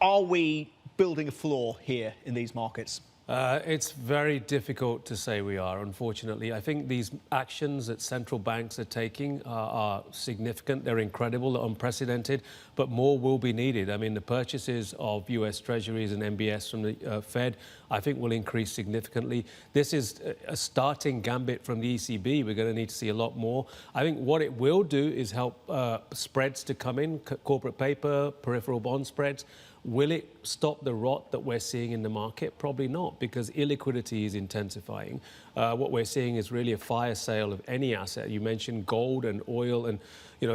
Are we building a floor here in these markets? It's very difficult to say we are, unfortunately. I think these actions that central banks are taking are significant. They're incredible, they're unprecedented, but more will be needed. I mean, the purchases of US Treasuries and MBS from the Fed, I think, will increase significantly. This is a starting gambit from the ECB. We're going to need to see a lot more. I think what it will do is help spreads to come in, corporate paper, peripheral bond spreads. Will it stop the rot that we're seeing in the market? Probably not, because illiquidity is intensifying. What we're seeing is really a fire sale of any asset. You mentioned gold and oil and,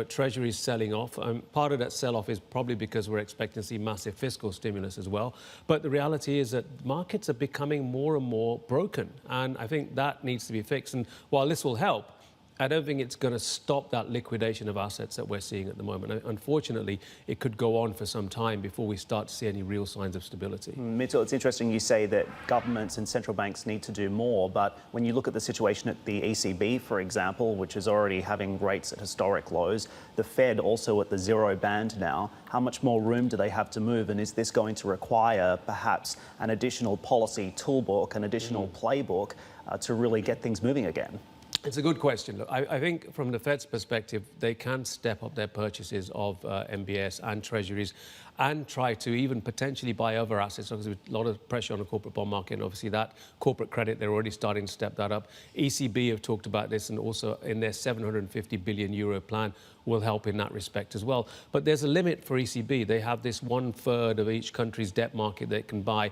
treasuries selling off. Part of that sell-off is probably because we're expecting to see massive fiscal stimulus as well. But the reality is that markets are becoming more and more broken, and I think that needs to be fixed. And while this will help, I don't think it's going to stop that liquidation of assets that we're seeing at the moment. Unfortunately, it could go on for some time before we start to see any real signs of stability. Mitul, it's interesting you say that governments and central banks need to do more, but when you look at the situation at the ECB, for example, which is already having rates at historic lows, the Fed also at the zero band now, how much more room do they have to move? And is this going to require perhaps an additional policy toolbook, an additional playbook to really get things moving again? It's a good question. Look, I think from the Fed's perspective, they can step up their purchases of MBS and treasuries and try to even potentially buy other assets. There's a lot of pressure on the corporate bond market, and obviously that corporate credit, they're already starting to step that up. ECB have talked about this, and also in their 750 billion euro plan will help in that respect as well. But there's a limit for ECB. They have this 1/3 of each country's debt market they can buy.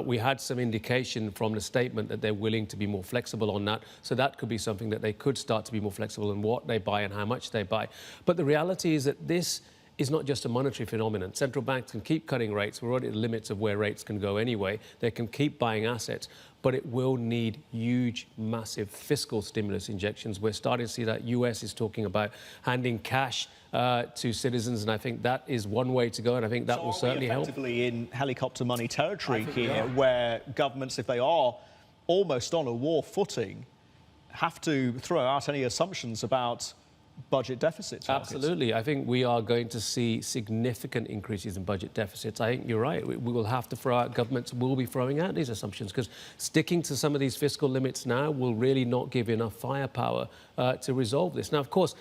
We had some indication from the statement that they're willing to be more flexible on that. So that could be something that they could start to be more flexible in what they buy and how much they buy. But the reality is that this is not just a monetary phenomenon. Central banks can keep cutting rates. We're already at the limits of where rates can go anyway. They can keep buying assets, but it will need huge, massive fiscal stimulus injections. We're starting to see that. US is talking about handing cash to citizens, and I think that is one way to go, and I think that will certainly help. Effectively in helicopter money territory here, where governments, if they are almost on a war footing, have to throw out any assumptions about budget deficits. Absolutely. I think we are going to see significant increases in budget deficits. I think you're right. We will have to throw out, governments will be throwing out these assumptions, because sticking to some of these fiscal limits now will really not give enough firepower to resolve this. Now, of course,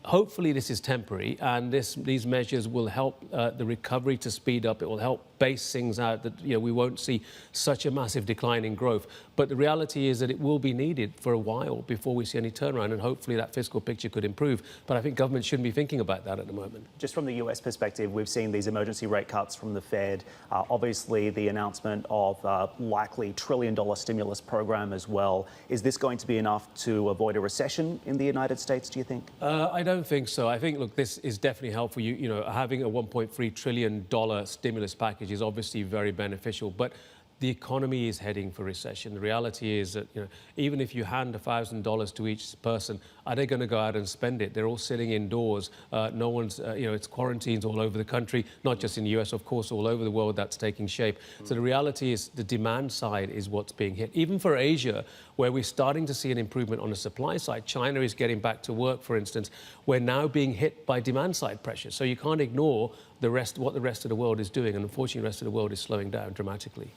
hopefully this is temporary, and these measures will help the recovery to speed up. It will help base things out that we won't see such a massive decline in growth. But the reality is that it will be needed for a while before we see any turnaround, and hopefully that fiscal picture could improve. But I think governments shouldn't be thinking about that at the moment. Just from the US perspective, we've seen these emergency rate cuts from the Fed, obviously the announcement of likely $1 trillion stimulus program as well. Is this going to be enough to avoid a recession in the United States, do you think? I don't think so. I think, look, this is definitely helpful. Having a $1.3 trillion stimulus package is obviously very beneficial, but the economy is heading for recession. The reality is that, even if you hand $1,000 to each person, are they going to go out and spend it? They're all sitting indoors. No one's, it's quarantines all over the country, not just in the US, of course, all over the world that's taking shape. So the reality is the demand side is what's being hit. Even for Asia, where we're starting to see an improvement on the supply side, China is getting back to work, for instance, we're now being hit by demand side pressure. So you can't ignore what the rest of the world is doing. And unfortunately, the rest of the world is slowing down dramatically.